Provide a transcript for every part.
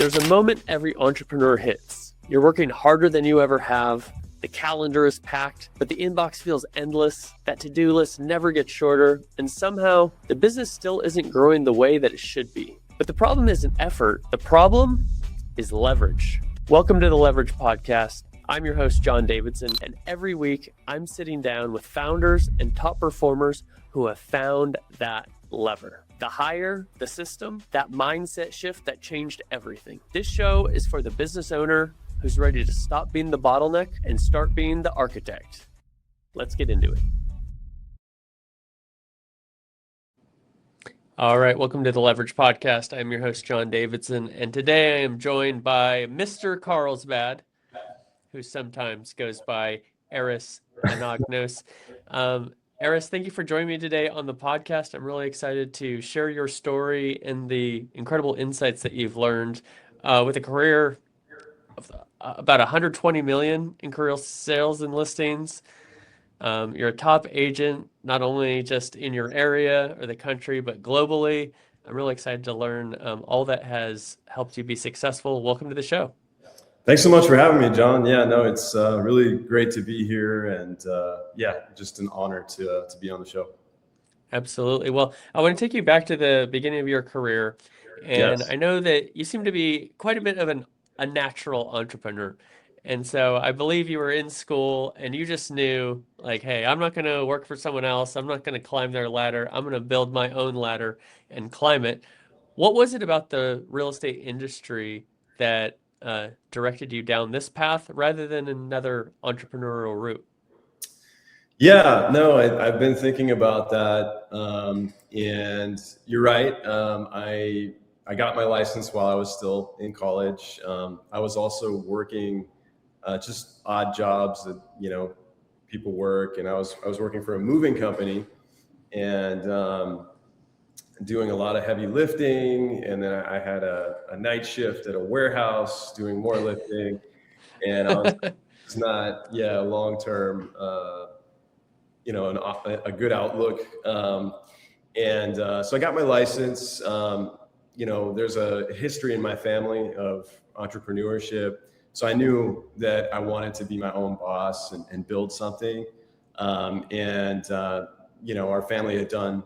There's a moment every entrepreneur hits. You're working harder than you ever have. The calendar is packed, but the inbox feels endless. That to-do list never gets shorter, and somehow the business still isn't growing the way that it should be. But the problem isn't effort. The problem is leverage. Welcome to the Leverage Podcast. I'm your host, John Davidson, and every week I'm sitting down with founders and top performers who have found that lever. The hire, the system, that mindset shift that changed everything. This show is for the business owner who's ready to stop being the bottleneck and start being the architect. Let's get into it. All right, welcome to the Leverage Podcast. I'm your host, John Davidson, and today I am joined by Mr. Carlsbad, who sometimes goes by Aris Anagnos. Aris, thank you for joining me today on the podcast. I'm really excited to share your story and the incredible insights that you've learned with a career of about 120 million in career sales and listings. You're a top agent, not only just in your area or the country, but globally. I'm really excited to learn all that has helped you be successful. Welcome to the show. Thanks so much for having me, John. Yeah, no, it's really great to be here, and just an honor to be on the show. Absolutely. Well, I want to take you back to the beginning of your career, and Yes. I know that you seem to be quite a bit of a natural entrepreneur. And so I believe you were in school and you just knew, like, hey, I'm not going to work for someone else. I'm not going to climb their ladder. I'm going to build my own ladder and climb it. What was it about the real estate industry that directed you down this path rather than another entrepreneurial route? Yeah, no, I've been thinking about that, and you're right. I got my license while I was still in college. I was also working just odd jobs that people work, and I was working for a moving company, and doing a lot of heavy lifting, and then I had a night shift at a warehouse doing more lifting, and I was it's not long term. A good outlook. So I got my license. There's a history in my family of entrepreneurship. So I knew that I wanted to be my own boss and build something. Our family had done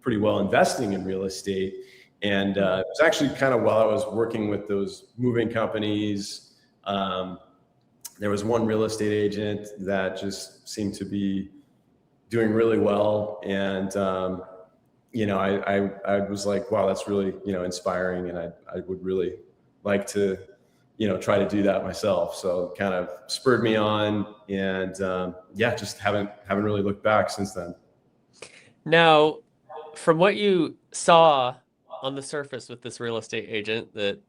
pretty well investing in real estate. And it was actually kind of while I was working with those moving companies, there was one real estate agent that just seemed to be doing really well. And, I was like, wow, that's really, inspiring. And I would really like to, try to do that myself. So kind of spurred me on, and just haven't really looked back since then. Now, from what you saw on the surface with this real estate agent that,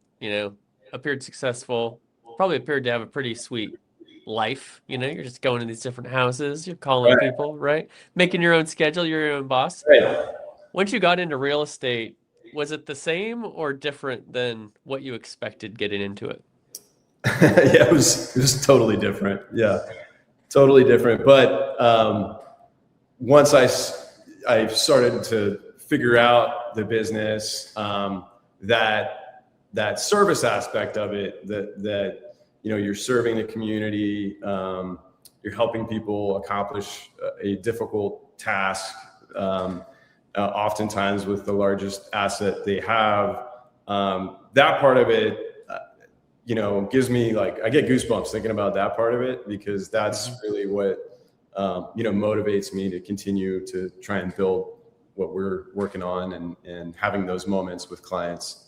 appeared successful, probably appeared to have a pretty sweet life. You're just going to these different houses, you're calling people, right? Making your own schedule, you're your own boss. Right. Once you got into real estate, was it the same or different than what you expected getting into it? Yeah, it was totally different. Yeah, totally different. But once I started to figure out the business, that service aspect of it, that you're serving the community, you're helping people accomplish a difficult task, oftentimes with the largest asset they have. That part of it, gives me, I get goosebumps thinking about that part of it, because that's really what, motivates me to continue to try and build what we're working on and having those moments with clients.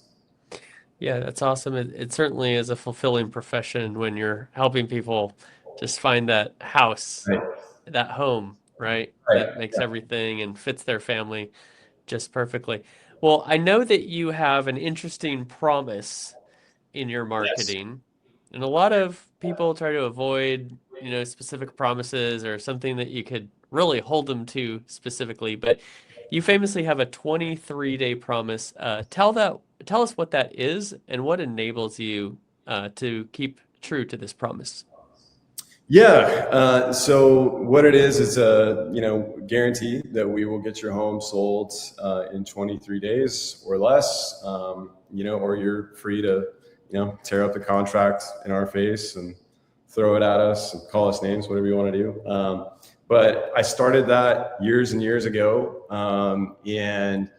Yeah, that's awesome. It certainly is a fulfilling profession when you're helping people just find that house, Right. that home, right? That makes everything and fits their family just perfectly. Well, I know that you have an interesting promise in your marketing, and a lot of people try to avoid, specific promises or something that you could really hold them to specifically, but you famously have a 23-day promise. Tell us what that is and what enables you to keep true to this promise. Yeah. So what it is a guarantee that we will get your home sold in 23 days or less. Or you're free to tear up the contract in our face and throw it at us and call us names, whatever you want to do. But I started that years and years ago. And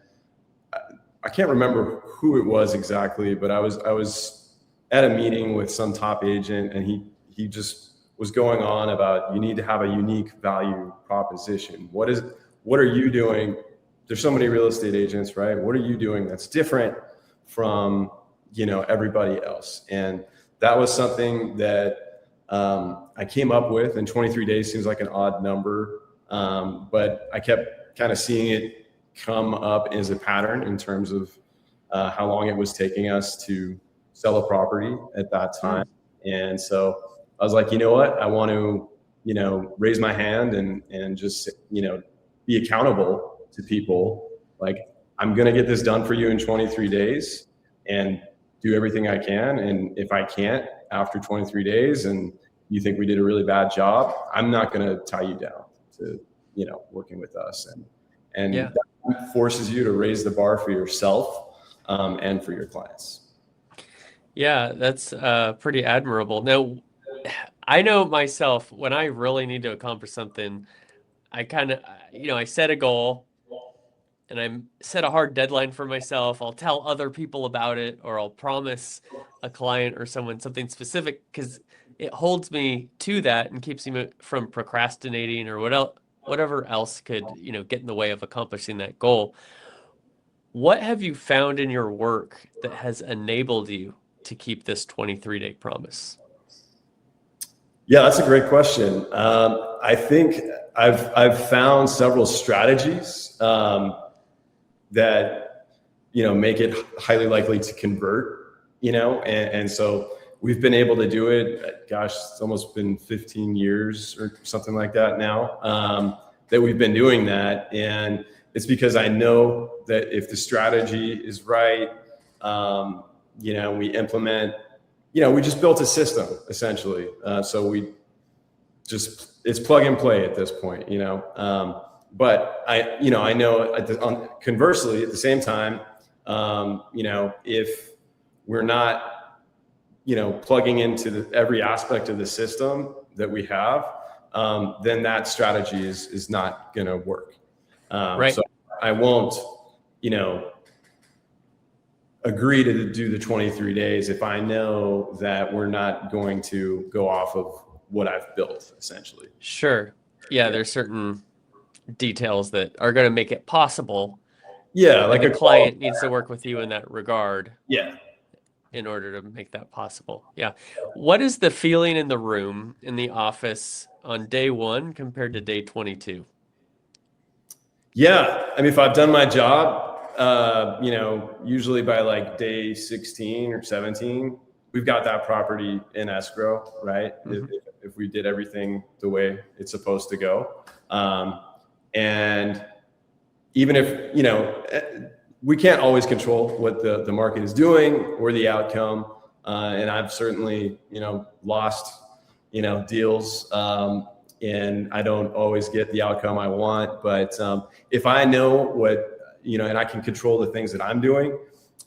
I can't remember who it was exactly, but I was at a meeting with some top agent, and he just was going on about, you need to have a unique value proposition. What are you doing? There's so many real estate agents, right? What are you doing that's different from, everybody else? And that was something that I came up with, and 23 days seems like an odd number. But I kept kind of seeing it come up as a pattern in terms of how long it was taking us to sell a property at that time. And so I was like, you know what? I want to, raise my hand and just, be accountable to people. Like, I'm going to get this done for you in 23 days and do everything I can. And if I can't after 23 days and you think we did a really bad job, I'm not going to tie you down to, working with us. And that forces you to raise the bar for yourself and for your clients. Yeah, that's pretty admirable. Now, I know myself, when I really need to accomplish something, I kind of, I set a goal and I set a hard deadline for myself. I'll tell other people about it, or I'll promise a client or someone something specific, because it holds me to that and keeps me from procrastinating or whatever else could, get in the way of accomplishing that goal. What have you found in your work that has enabled you to keep this 23-day promise? Yeah, that's a great question. I think I've found several strategies that make it highly likely to convert. And so we've been able to do it. Gosh, it's almost been 15 years or something like that now that we've been doing that, and it's because I know that if the strategy is right, we implement. We just built a system essentially. So it's plug and play at this point, but I know conversely at the same time, if we're not, plugging into every aspect of the system that we have, then that strategy is not going to work. Right. So I won't, agree to do the 23 days if I know that we're not going to go off of what I've built, essentially. Sure. Yeah, there's certain details that are going to make it possible. Yeah, like a client needs to work with you in that regard. Yeah. In order to make that possible. Yeah. What is the feeling in the room, in the office on day 1 compared to day 22? Yeah. I mean, if I've done my job, usually by like day 16 or 17, we've got that property in escrow, right? Mm-hmm. If we did everything the way it's supposed to go. And even if, we can't always control what the market is doing or the outcome. And I've certainly, lost, deals, and I don't always get the outcome I want. But if I know what, and I can control the things that I'm doing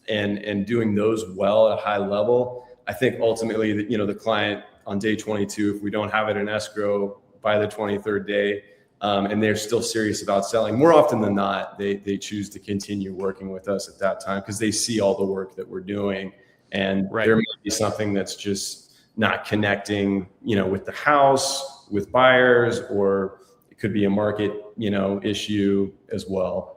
and doing those well at a high level, I think ultimately that, the client on day 22, if we don't have it in escrow by the 23rd day, and they're still serious about selling, more often than not, they choose to continue working with us at that time because they see all the work that we're doing. And There may be something that's just not connecting, with the house, with buyers, or it could be a market, issue as well.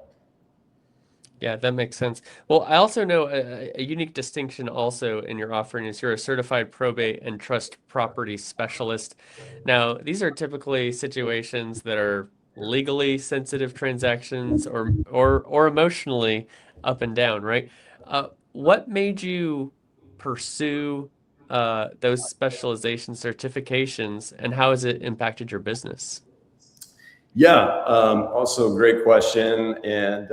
Yeah, that makes sense. Well, I also know a unique distinction also in your offering is you're a certified probate and trust property specialist. Now, these are typically situations that are legally sensitive transactions or emotionally up and down, right? What made you pursue those specialization certifications, and how has it impacted your business? Yeah, also a great question. And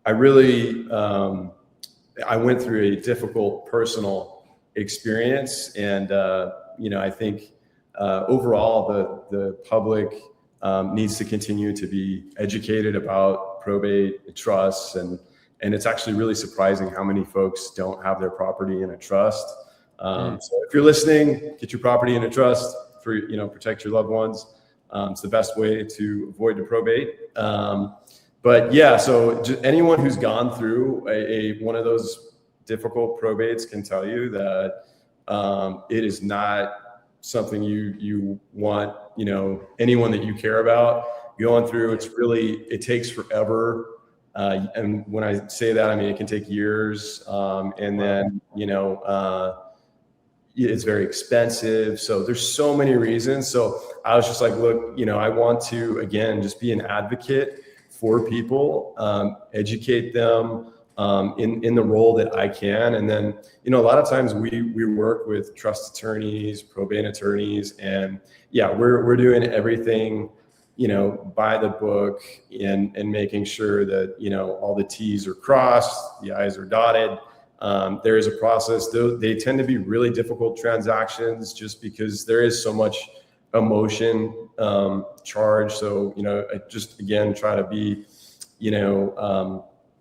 I really, I went through a difficult personal experience, and I think overall the public needs to continue to be educated about probate trusts, and it's actually really surprising how many folks don't have their property in a trust. So if you're listening, get your property in a trust for, protect your loved ones. It's the best way to avoid the probate. But yeah, so just anyone who's gone through one of those difficult probates can tell you that it is not something you want, anyone that you care about going through. It takes forever. And when I say that, I mean, it can take years. And then, it's very expensive. So there's so many reasons. So I was just like, look, I want to, again, just be an advocate for people, educate them in the role that I can. And then, a lot of times we work with trust attorneys, probate attorneys, and yeah, we're doing everything, by the book and making sure that, all the T's are crossed, the I's are dotted. There is a process. They tend to be really difficult transactions just because there is so much emotion charged. So, I just, again, try to be,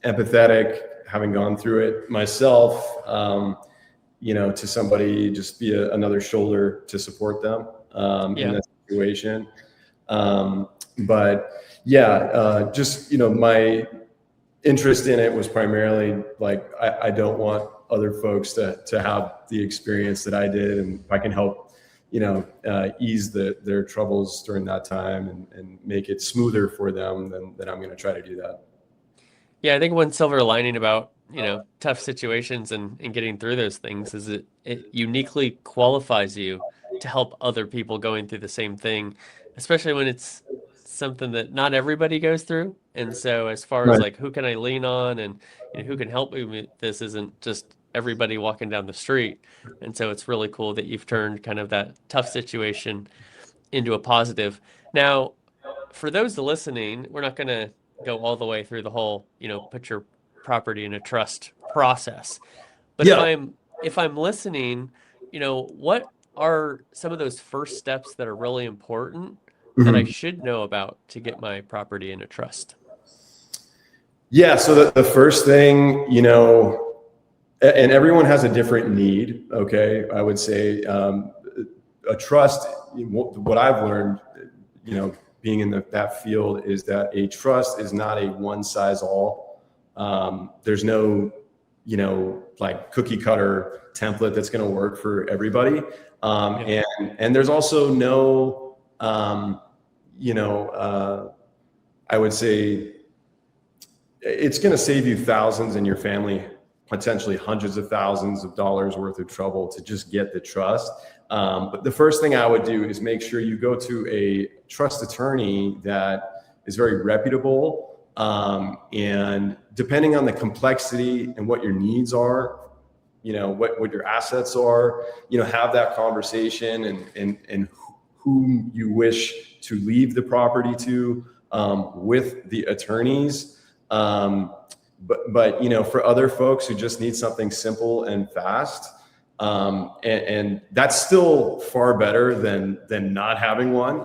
empathetic, having gone through it myself, to somebody, just be another shoulder to support them in that situation. But yeah, just, my interest in it was primarily like, I don't want other folks to have the experience that I did. And if I can help, ease their troubles during that time and make it smoother for them, then I'm going to try to do that. Yeah, I think one silver lining about, tough situations and getting through those things is it uniquely qualifies you to help other people going through the same thing, especially when it's something that not everybody goes through. And so as far as like, who can I lean on and who can help me with this isn't just everybody walking down the street. And so it's really cool that you've turned kind of that tough situation into a positive. Now, for those listening, we're not going to go all the way through the whole, put your property in a trust process. But if I'm listening, what are some of those first steps that are really important that I should know about to get my property in a trust? Yeah. So the first thing, and everyone has a different need. Okay. I would say, a trust, what I've learned, being in that field, is that a trust is not a one size all. There's no, like cookie cutter template that's going to work for everybody. And there's also no, I would say it's going to save you thousands and your family potentially hundreds of thousands of dollars worth of trouble to just get the trust. But the first thing I would do is make sure you go to a trust attorney that is very reputable. And depending on the complexity and what your needs are, what your assets are, have that conversation and whom you wish to leave the property to with the attorneys. But for other folks who just need something simple and fast, and that's still far better than not having one.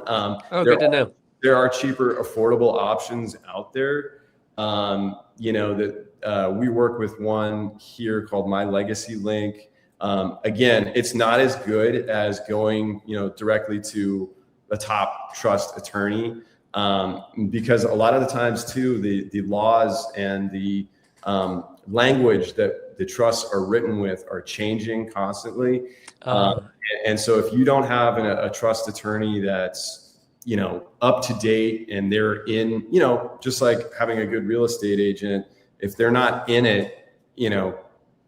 Good to know. There are cheaper, affordable options out there. That we work with one here called My Legacy Link. Again, it's not as good as going, directly to a top trust attorney. Because a lot of the times too, the laws and the language that the trusts are written with are changing constantly. And so if you don't have a trust attorney that's, up to date and they're in, just like having a good real estate agent, if they're not in it,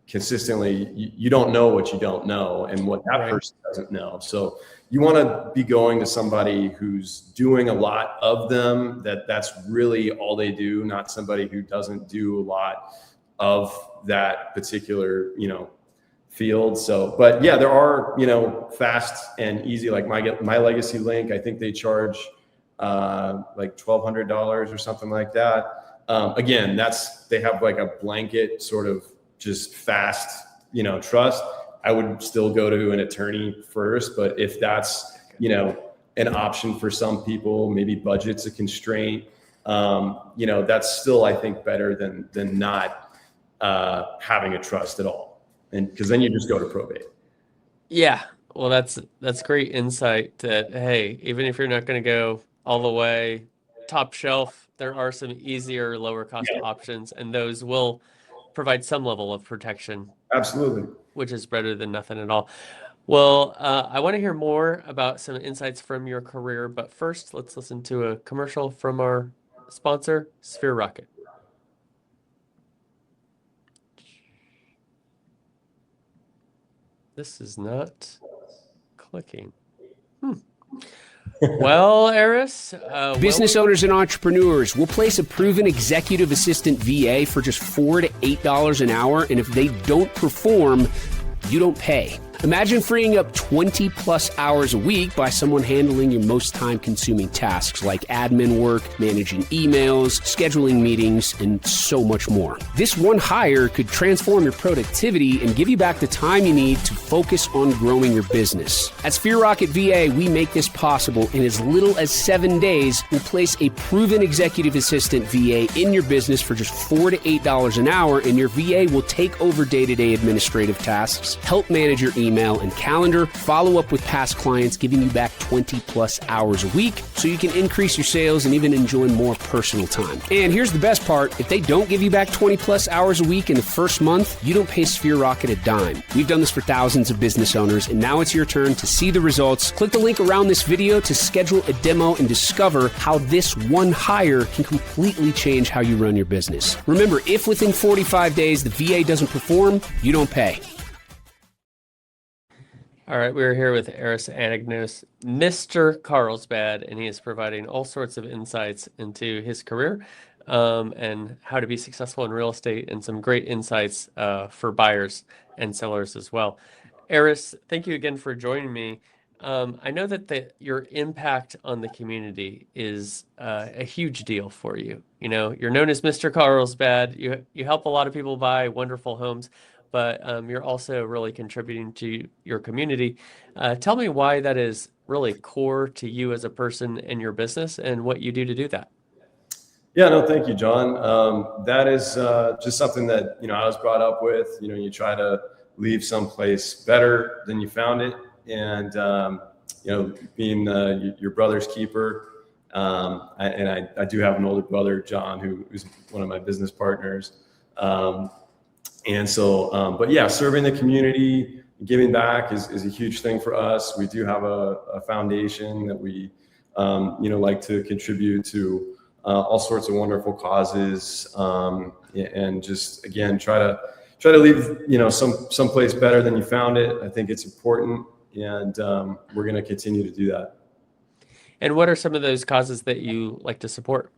consistently, you don't know what you don't know and what that person doesn't know. So you want to be going to somebody who's doing a lot of them, that's really all they do, not somebody who doesn't do a lot of that particular, field. So, but yeah, there are, fast and easy, like My Legacy Link. I think they charge like $1,200 or something like that. Again, they have like a blanket sort of just fast, trust. I would still go to an attorney first, but if that's, an option for some people, maybe budget's a constraint, that's still, I think, better than not having a trust at all. And because then you just go to probate. Yeah, well, that's great insight that, hey, even if you're not going to go all the way top shelf, there are some easier, lower cost Yeah, options, and those will provide some level of protection, absolutely. which is better than nothing at all. Well, I want to hear more about some insights from your career, but first, let's listen to a commercial from our sponsor, Sphere Rocket. This is not clicking. Hmm. Well, Eris, Business owners and entrepreneurs will place a proven executive assistant VA for just $4 to $8 an hour, and if they don't perform, you don't pay. Imagine freeing up 20 plus hours a week by someone handling your most time consuming tasks like admin work, managing emails, scheduling meetings, and so much more. This one hire could transform your productivity and give you back the time you need to focus on growing your business. At Sphere Rocket VA, we make this possible in as little as 7 days. We'll place a proven executive assistant VA in your business for just $4 to $8 an hour, and your VA will take over day-to-day administrative tasks, help manage your email and calendar, follow up with past clients, giving you back 20 plus hours a week so you can increase your sales and even enjoy more personal time. And here's the best part. If they don't give you back 20 plus hours a week in the first month, you don't pay Sphere Rocket a dime. We've done this for thousands of business owners, and now it's your turn to see the results. Click the link around this video to schedule a demo and discover how this one hire can completely change how you run your business. Remember, if within 45 days the VA doesn't perform, you don't pay. All right, we're here with Aris Anagnos, Mr. Carlsbad, and he is providing all sorts of insights into his career and how to be successful in real estate, and some great insights for buyers and sellers as well. Aris, thank you again for joining me. I know that your impact on the community is a huge deal for you. You know, you're known as Mr. Carlsbad. You help a lot of people buy wonderful homes, but you're also really contributing to your community. Tell me why that is really core to you as a person and your business, and what you do that. Yeah, no, thank you, John. That is just something that I was brought up with. You try to leave someplace better than you found it, and being your brother's keeper. I do have an older brother, John, who's one of my business partners. But yeah, serving the community, giving back is a huge thing for us. We do have a foundation that we like to contribute to all sorts of wonderful causes, and just again try to leave some place better than you found it. I think it's important, and we're going to continue to do that. And what are some of those causes that you like to support?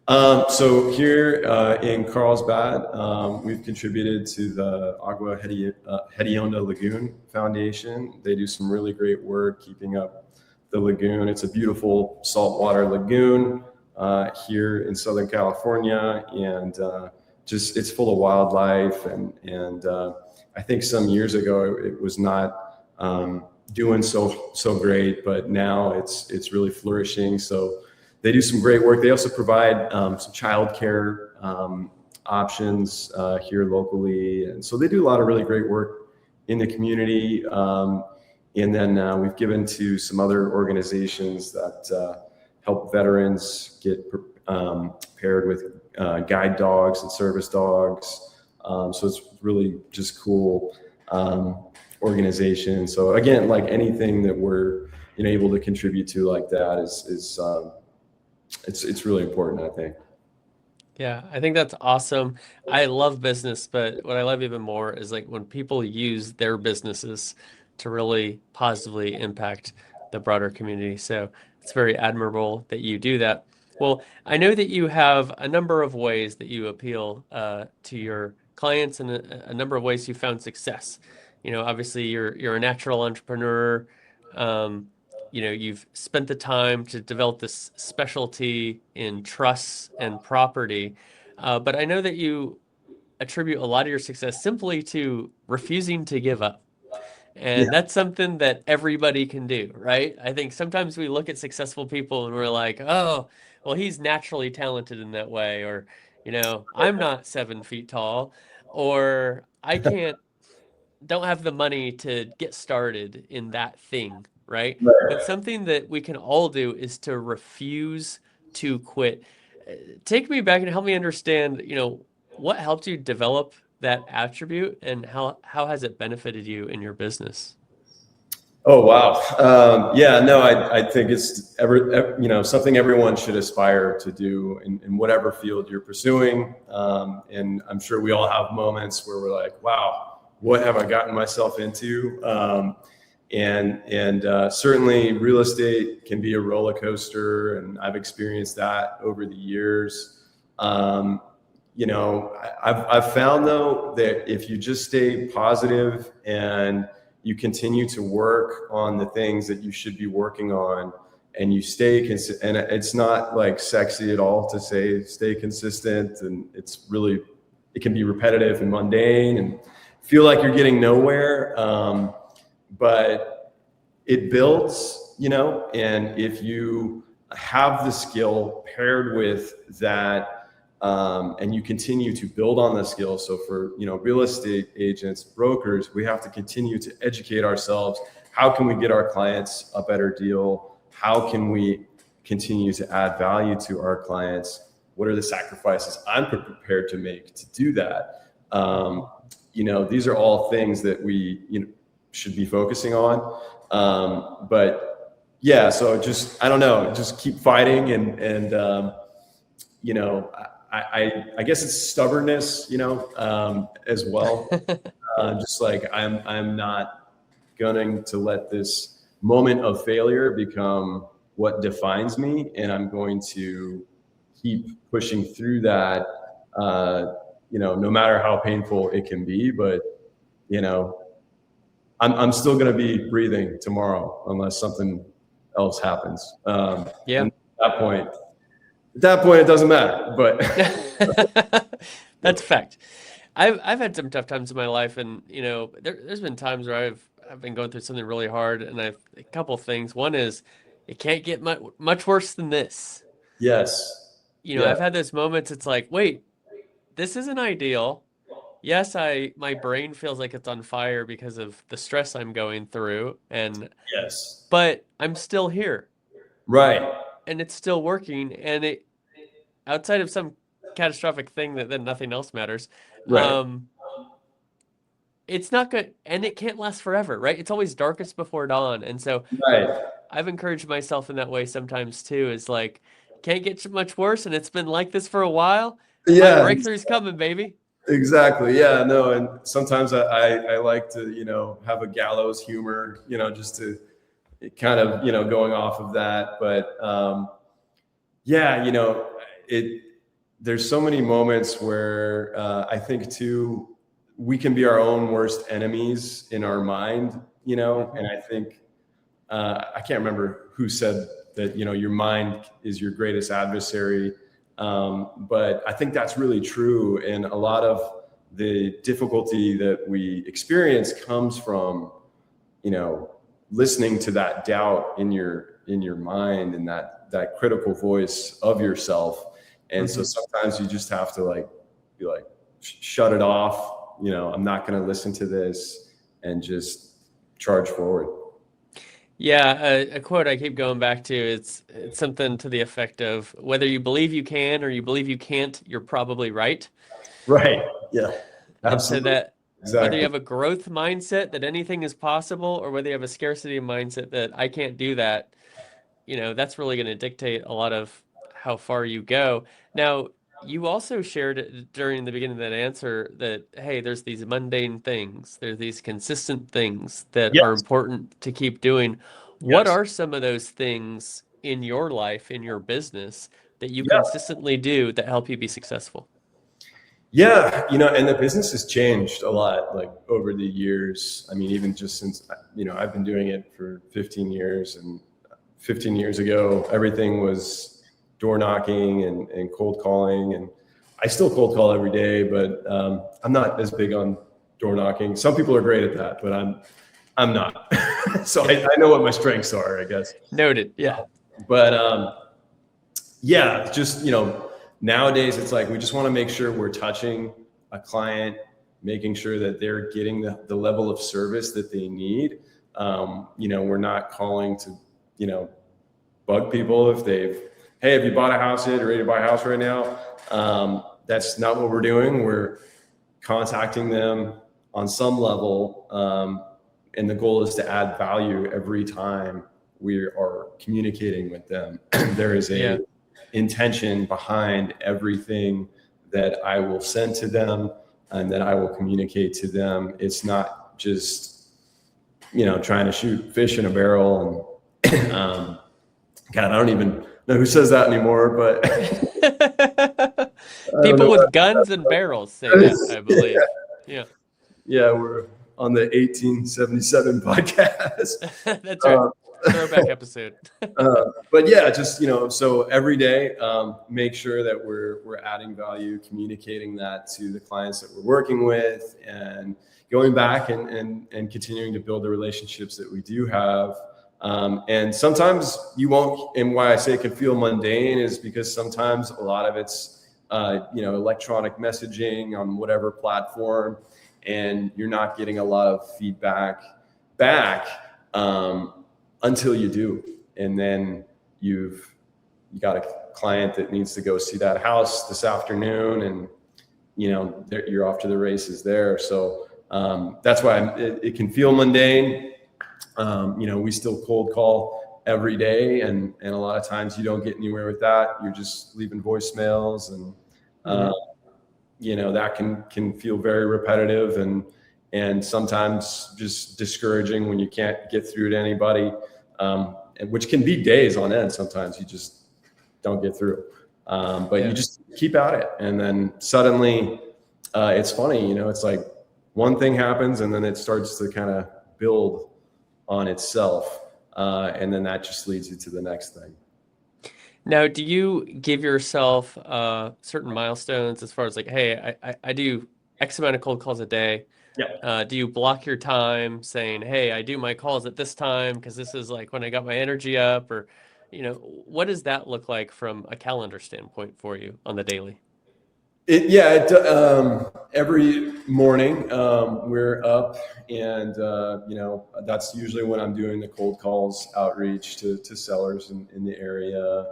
So here in Carlsbad, we've contributed to the Agua Hedionda Lagoon Foundation. They do some really great work keeping up the lagoon. It's a beautiful saltwater lagoon here in Southern California, and it's full of wildlife. And I think some years ago it was not doing so great, but now it's really flourishing. So they do some great work. They also provide some childcare options here locally, and so they do a lot of really great work in the community. And then we've given to some other organizations that help veterans get paired with guide dogs and service dogs. So it's really just cool organization. So again, like anything that we're able to contribute to like that is it's really important, I think. Yeah, I think that's awesome. I love business, but what I love even more is like when people use their businesses to really positively impact the broader community. So it's very admirable that you do that. Well, I know that you have a number of ways that you appeal to your clients, and a number of ways you found success. You know, obviously you're a natural entrepreneur. You've spent the time to develop this specialty in trusts and property, but I know that you attribute a lot of your success simply to refusing to give up. Yeah. And that's something that everybody can do, right? I think sometimes we look at successful people and we're like, oh, well, he's naturally talented in that way, or, I'm not 7 feet tall, or I can't don't have the money to get started in that thing, right? Right. But something that we can all do is to refuse to quit. Take me back and help me understand, what helped you develop that attribute and how has it benefited you in your business? Oh, wow. Yeah, no, I think it's something everyone should aspire to do in whatever field you're pursuing. And I'm sure we all have moments where we're like, wow, what have I gotten myself into? And certainly real estate can be a roller coaster, and I've experienced that over the years. I've found though that if you just stay positive and you continue to work on the things that you should be working on, and you stay and it's not like sexy at all to say stay consistent, and it can be repetitive and mundane and feel like you're getting nowhere. But it builds, and if you have the skill paired with that, and you continue to build on the skill. So for, real estate agents, brokers, we have to continue to educate ourselves. How can we get our clients a better deal? How can we continue to add value to our clients? What are the sacrifices I'm prepared to make to do that? These are all things that we, should be focusing on. But yeah, so I don't know, just keep fighting and I guess it's stubbornness, as well. Just like I'm not going to let this moment of failure become what defines me, and I'm going to keep pushing through that, no matter how painful it can be. But I'm still going to be breathing tomorrow unless something else happens. Yeah. And at that point, it doesn't matter, but that's a fact. I've had some tough times in my life, and there's been times where I've been going through something really hard, and a couple things. One is it can't get much worse than this. yes, I've had those moments. It's like, wait, this isn't ideal. Yes, my brain feels like it's on fire because of the stress I'm going through, yes, but I'm still here. Right. And it's still working, and it outside of some catastrophic thing that then nothing else matters. Right. It's not good, and it can't last forever, right? It's always darkest before dawn. And so Right. I've encouraged myself in that way sometimes too, is like, can't get much worse, and it's been like this for a while. Yeah. My breakthrough's coming, baby. Exactly. Yeah, no. And sometimes I like to, have a gallows humor, just to kind of, going off of that. But yeah, there's so many moments where I think too, we can be our own worst enemies in our mind, and I think I can't remember who said that, your mind is your greatest adversary. But I think that's really true. And a lot of the difficulty that we experience comes from, listening to that doubt in your mind and that critical voice of yourself. And so sometimes you just have to be like, shut it off. I'm not going to listen to this, and just charge forward. Yeah, a quote I keep going back to, it's something to the effect of, whether you believe you can or you believe you can't, you're probably right. Right. Yeah. Absolutely. So that exactly. Whether you have a growth mindset that anything is possible, or whether you have a scarcity mindset that I can't do that, that's really going to dictate a lot of how far you go. Now, you also shared during the beginning of that answer that, hey, there's these mundane things, there's these consistent things that Yes. are important to keep doing. What are some of those things in your life, in your business, that you consistently do that help you be successful? Yeah, and the business has changed a lot, over the years. I mean, even just since, I've been doing it for 15 years, and 15 years ago, everything was door knocking and cold calling. And I still cold call every day, but I'm not as big on door knocking. Some people are great at that, but I'm not. So I know what my strengths are, I guess. Noted. Yeah. But yeah, just, nowadays it's like, we just want to make sure we're touching a client making sure that they're getting the level of service that they need. We're not calling to, bug people if hey, have you bought a house yet? You're ready to buy a house right now? That's not what we're doing. We're contacting them on some level. And the goal is to add value every time we are communicating with them. There is a intention behind everything that I will send to them and that I will communicate to them. It's not just, trying to shoot fish in a barrel. And God, I don't even know who says that anymore, but people with guns and barrels say that, I believe. Yeah, we're on the 1877 podcast. That's right. Throwback episode. But yeah, just, so every day, make sure that we're adding value, communicating that to the clients that we're working with, and going back and continuing to build the relationships that we do have. And sometimes you won't, and why I say it can feel mundane is because sometimes a lot of it's, electronic messaging on whatever platform, and you're not getting a lot of feedback back until you do. And then you got a client that needs to go see that house this afternoon, and, you're off to the races there. So that's why it can feel mundane. We still cold call every day, and a lot of times you don't get anywhere with that. You're just leaving voicemails, and that can feel very repetitive and sometimes just discouraging when you can't get through to anybody, which can be days on end. Sometimes you just don't get through, but you just keep at it, and then suddenly it's funny. It's like one thing happens, and then it starts to kind of build on itself, and then that just leads you to the next thing. Now, do you give yourself certain milestones as far as like, hey, I do X amount of cold calls a day? Yeah. Do you block your time saying, hey, I do my calls at this time because this is like when I got my energy up? Or, what does that look like from a calendar standpoint for you on the daily? Every morning we're up, and that's usually when I'm doing the cold calls, outreach to sellers in the area.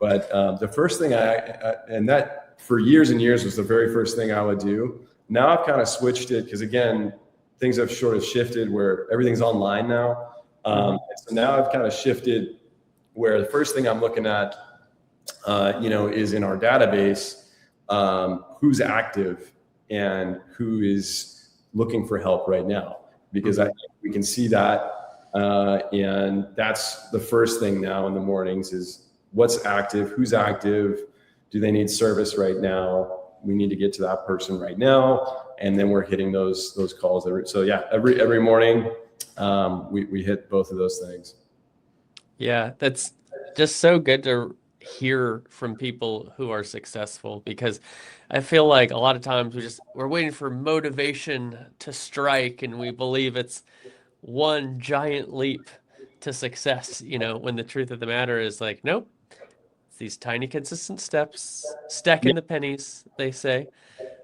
But the first thing and that for years and years was the very first thing I would do. Now I've kind of switched it because, again, things have sort of shifted where everything's online now. So now I've kind of shifted where the first thing I'm looking at, is in our database. Who's active and who is looking for help right now, because I think we can see that. And that's the first thing now in the mornings is what's active, who's active, do they need service right now? We need to get to that person right now. And then we're hitting those calls. Every morning we hit both of those things. Yeah, that's just so good to hear from people who are successful, because I feel like a lot of times we're waiting for motivation to strike, and we believe it's one giant leap to success, when the truth of the matter is like, nope, it's these tiny consistent steps, stacking the pennies, they say,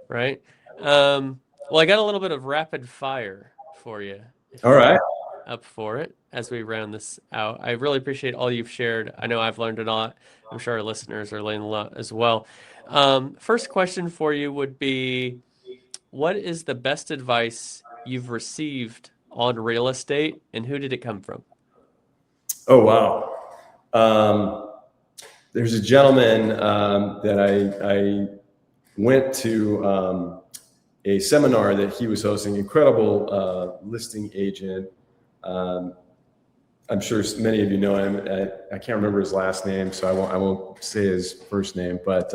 right? Well, I got a little bit of rapid fire for you. All right. Up for it as we round this out. I really appreciate all you've shared. I know I've learned a lot. I'm sure our listeners are learning a lot as well. First question for you would be, what is the best advice you've received on real estate, and who did it come from? Oh, wow. There's a gentleman that I went to a seminar that he was hosting, incredible listing agent. I'm sure many of you know him. I can't remember his last name, so I won't say his first name, but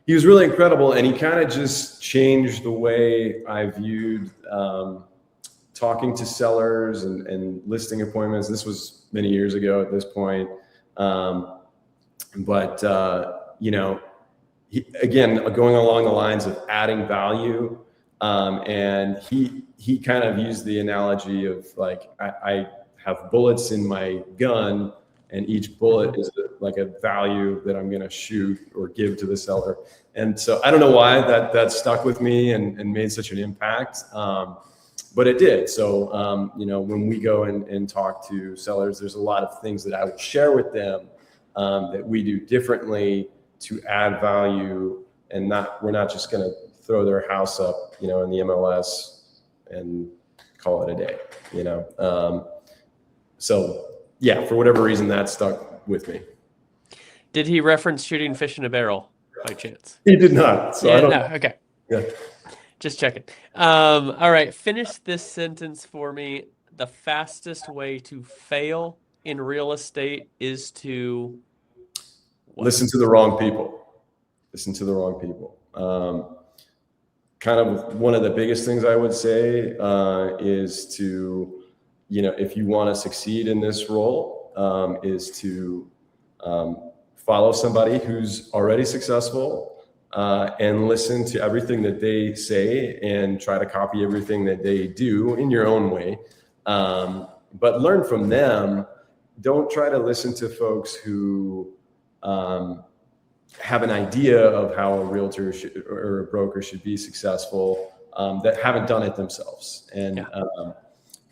he was really incredible, and he kind of just changed the way I viewed talking to sellers and listing appointments. This was many years ago at this point. He, again, going along the lines of adding value, and he kind of used the analogy of like, I have bullets in my gun, and each bullet is like a value that I'm going to shoot or give to the seller. And so I don't know why that stuck with me and made such an impact. But it did. So, when we go and talk to sellers, there's a lot of things that I would share with them that we do differently to add value, and we're not just going to throw their house up, in the MLS and call it a day, So yeah, for whatever reason that stuck with me. Did he reference shooting fish in a barrel by chance? He did not. So I don't. No, okay. Yeah. Just checking. All right. Finish this sentence for me. The fastest way to fail in real estate is to listen to the wrong people. Listen to the wrong people. Kind of one of the biggest things I would say is to, if you want to succeed in this role, is to follow somebody who's already successful. And listen to everything that they say and try to copy everything that they do in your own way. But learn from them. Don't try to listen to folks who have an idea of how a realtor or a broker should be successful that haven't done it themselves. And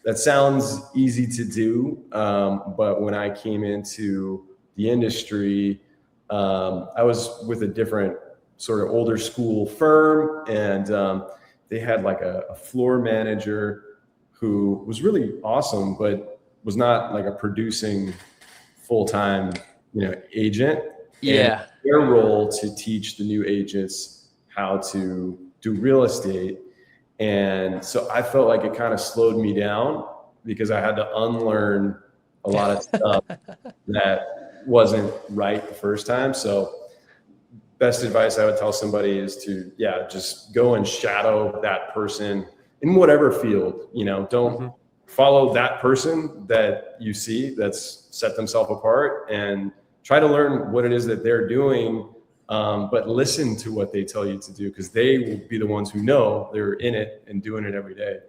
that sounds easy to do. But when I came into the industry, I was with a different sort of older school firm, and they had like a floor manager who was really awesome, but was not like a producing full-time, agent. Yeah. And their role to teach the new agents how to do real estate. And so I felt like it kind of slowed me down because I had to unlearn a lot of stuff that wasn't right the first time. So best advice I would tell somebody is to, just go and shadow that person in whatever field, don't follow that person that you see that's set themselves apart, and try to learn what it is that they're doing. But listen to what they tell you to do, because they will be the ones who know they're in it and doing it every day.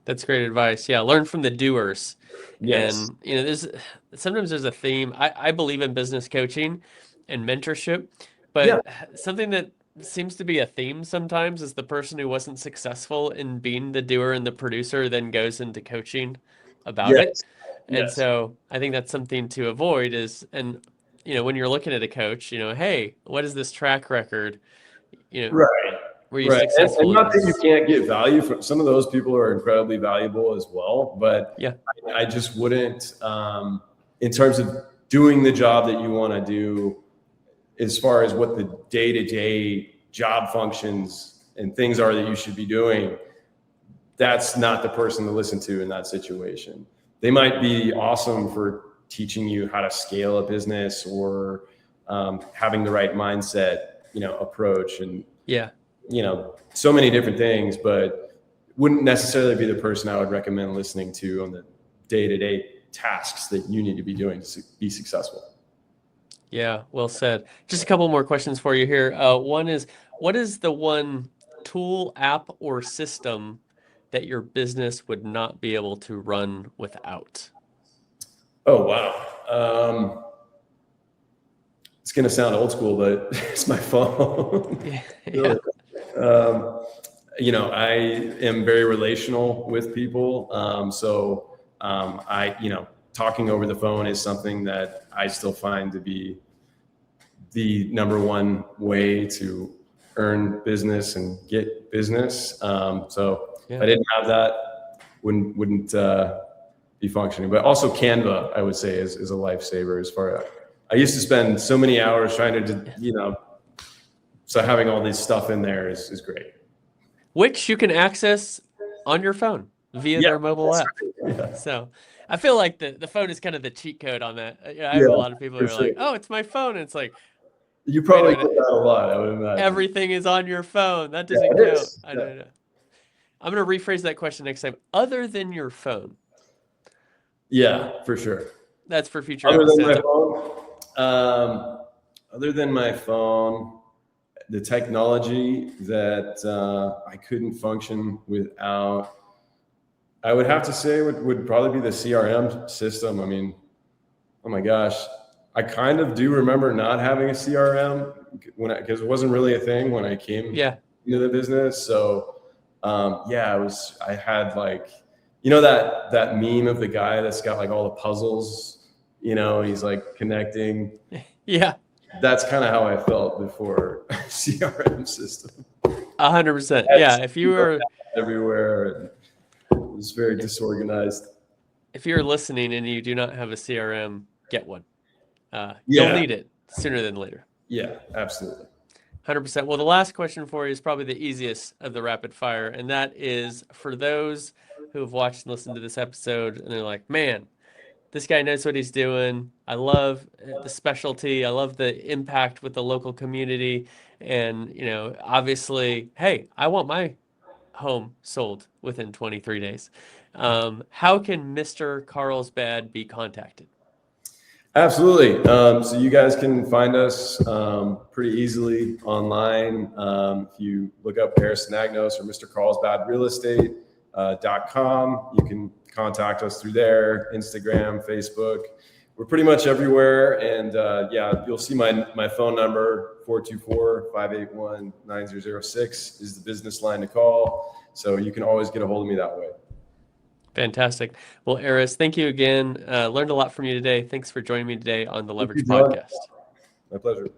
That's great advice. Yeah. Learn from the doers. Yes. And, sometimes there's a theme. I believe in business coaching and mentorship. But something that seems to be a theme sometimes is the person who wasn't successful in being the doer and the producer then goes into coaching about it. And so I think that's something to avoid when you're looking at a coach, hey, what is this track record? Right. Were you successful? And not that you can't get value from some of those people are incredibly valuable as well. But I just wouldn't, in terms of doing the job that you want to do, as far as what the day-to-day job functions and things are that you should be doing, that's not the person to listen to in that situation. They might be awesome for teaching you how to scale a business or having the right mindset, approach and, so many different things, but wouldn't necessarily be the person I would recommend listening to on the day-to-day tasks that you need to be doing to be successful. Yeah, well said. Just a couple more questions for you here. One is, what is the one tool, app, or system that your business would not be able to run without? Oh, wow. It's going to sound old school, but it's my phone. Yeah. I am very relational with people. Talking over the phone is something that I still find to be the number one way to earn business and get business. If I didn't have that, wouldn't be functioning. But also Canva, I would say, is a lifesaver as far as I used to spend so many hours trying to, so having all this stuff in there is great. Which you can access on your phone via their mobile app. Right. Yeah. So I feel like the phone is kind of the cheat code on that. I have a lot of people who are like, oh, it's my phone. And it's like, you probably get that a lot, I would imagine. Everything is on your phone. That doesn't count. I don't know. I'm going to rephrase that question next time. Other than your phone. Yeah, for sure. That's for future episodes. Other than my phone, the technology that I couldn't function without, I would have to say would probably be the CRM system. I mean, Oh my gosh. I kind of do remember not having a CRM because it wasn't really a thing when I came into the business. So I had like, that meme of the guy that's got like all the puzzles, he's like connecting. Yeah. That's kind of how I felt before CRM system. 100%. Yeah. If you were everywhere, it was very disorganized. If you're listening and you do not have a CRM, get one. You'll need it sooner than later. Yeah, absolutely. 100%. Well, the last question for you is probably the easiest of the rapid fire. And that is for those who have watched and listened to this episode and they're like, man, this guy knows what he's doing. I love the specialty. I love the impact with the local community. And, obviously, hey, I want my home sold within 23 days. How can Mr. Carlsbad be contacted? Absolutely. So you guys can find us pretty easily online. If you look up Aris Anagnos or Mr. Carlsbad Real Estate.com, you can contact us through there, Instagram, Facebook. We're pretty much everywhere. And you'll see my phone number, 424-581-9006 is the business line to call. So you can always get a hold of me that way. Fantastic. Well, Aris, thank you again. Learned a lot from you today. Thanks for joining me today on the Leverage Podcast. My pleasure.